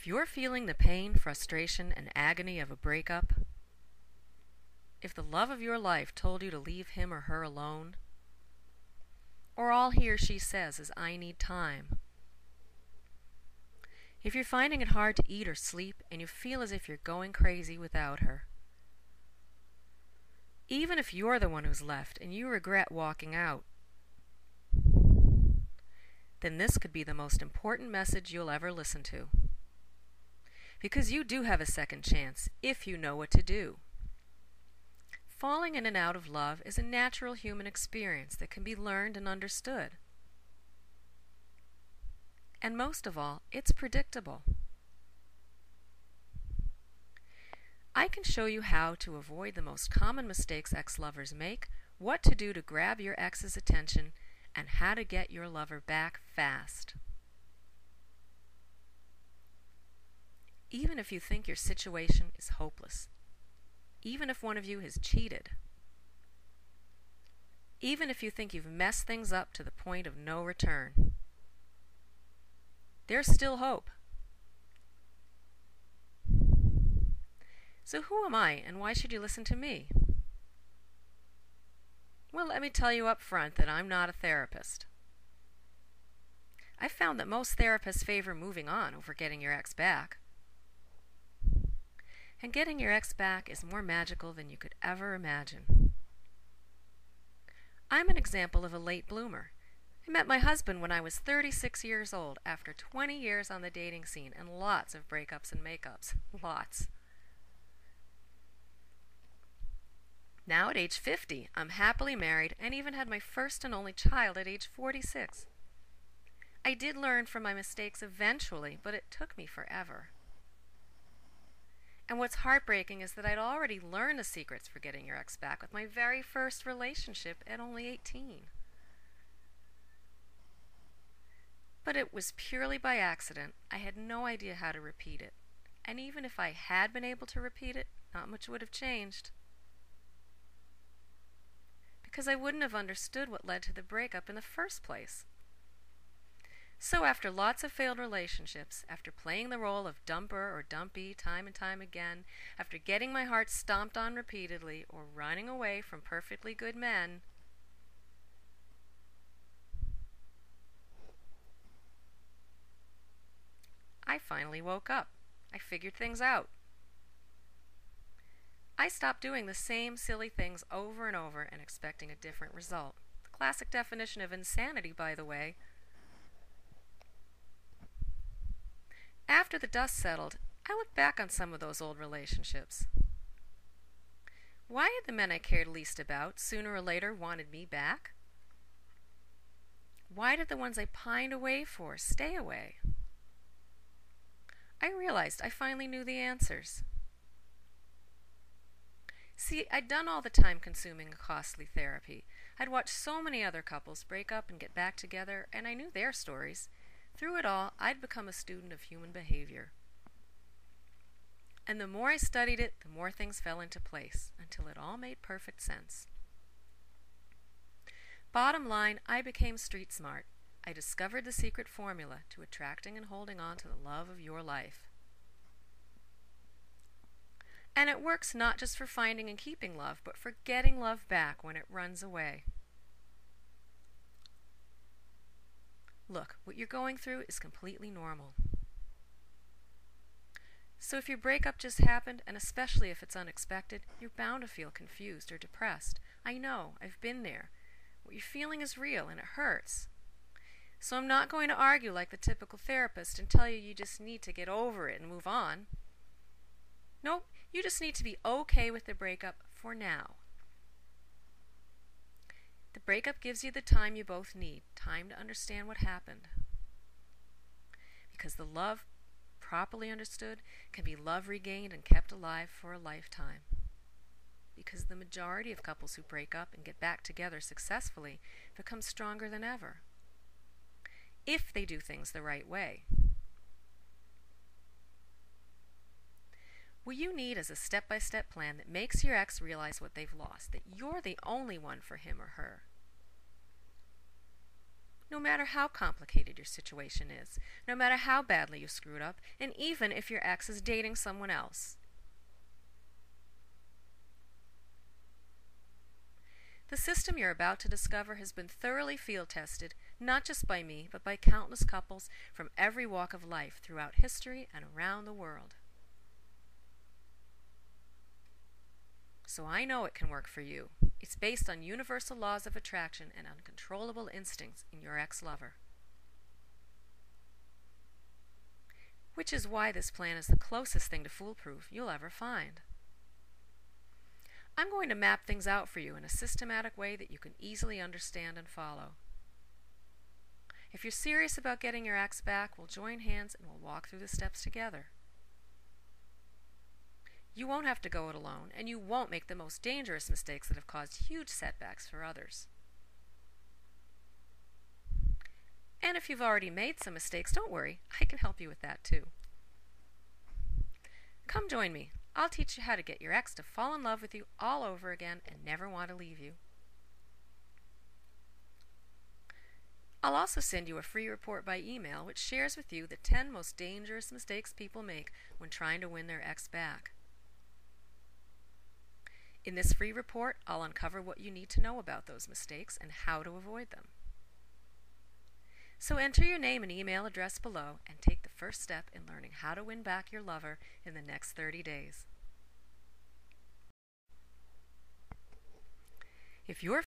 If you're feeling the pain, frustration, and agony of a breakup, if the love of your life told you to leave him or her alone, or all he or she says is, "I need time," if you're finding it hard to eat or sleep and you feel as if you're going crazy without her, even if you're the one who's left and you regret walking out, then this could be the most important message you'll ever listen to. Because you do have a second chance if you know what to do. Falling in and out of love is a natural human experience that can be learned and understood. And most of all, it's predictable. I can show you how to avoid the most common mistakes ex-lovers make, what to do to grab your ex's attention, and how to get your lover back fast. Even if you think your situation is hopeless, even if one of you has cheated, even if you think you've messed things up to the point of no return, there's still hope. So who am I, and why should you listen to me? Well, let me tell you up front that I'm not a therapist. I've found that most therapists favor moving on over getting your ex back. And getting your ex back is more magical than you could ever imagine. I'm an example of a late bloomer. I met my husband when I was 36 years old after 20 years on the dating scene and lots of breakups and makeups. Lots. Now at age 50, I'm happily married and even had my first and only child at age 46. I did learn from my mistakes eventually, but it took me forever. And what's heartbreaking is that I'd already learned the secrets for getting your ex back with my very first relationship at only 18. But it was purely by accident. I had no idea how to repeat it. And even if I had been able to repeat it, not much would have changed. Because I wouldn't have understood what led to the breakup in the first place. So after lots of failed relationships, after playing the role of dumper or dumpy time and time again, after getting my heart stomped on repeatedly or running away from perfectly good men, I finally woke up. I figured things out. I stopped doing the same silly things over and over and expecting a different result. The classic definition of insanity, by the way. After the dust settled, I looked back on some of those old relationships. Why had the men I cared least about sooner or later wanted me back? Why did the ones I pined away for stay away? I realized I finally knew the answers. See, I'd done all the time-consuming and costly therapy. I'd watched so many other couples break up and get back together, and I knew their stories. Through it all, I'd become a student of human behavior. And the more I studied it, the more things fell into place, until it all made perfect sense. Bottom line, I became street smart. I discovered the secret formula to attracting and holding on to the love of your life. And it works not just for finding and keeping love, but for getting love back when it runs away. Look, what you're going through is completely normal. So if your breakup just happened, and especially if it's unexpected, you're bound to feel confused or depressed. I know, I've been there. What you're feeling is real and it hurts. So I'm not going to argue like the typical therapist and tell you you just need to get over it and move on. Nope, you just need to be okay with the breakup for now. The breakup gives you the time you both need, time to understand what happened. Because the love, properly understood, can be love regained and kept alive for a lifetime. Because the majority of couples who break up and get back together successfully become stronger than ever. If they do things the right way. What you need is a step-by-step plan that makes your ex realize what they've lost, that you're the only one for him or her. no matter how complicated your situation is, no matter how badly you screwed up, and even if your ex is dating someone else. The system you're about to discover has been thoroughly field-tested, not just by me, but by countless couples from every walk of life throughout history and around the world. So I know it can work for you. It's based on universal laws of attraction and uncontrollable instincts in your ex-lover. Which is why this plan is the closest thing to foolproof you'll ever find. I'm going to map things out for you in a systematic way that you can easily understand and follow. If you're serious about getting your ex back, we'll join hands and we'll walk through the steps together. You won't have to go it alone, and you won't make the most dangerous mistakes that have caused huge setbacks for others. And if you've already made some mistakes, don't worry, I can help you with that too. Come join me. I'll teach you how to get your ex to fall in love with you all over again and never want to leave you. I'll also send you a free report by email which shares with you the 10 most dangerous mistakes people make when trying to win their ex back. In this free report, I'll uncover what you need to know about those mistakes and how to avoid them. So enter your name and email address below and take the first step in learning how to win back your lover in the next 30 days. If you're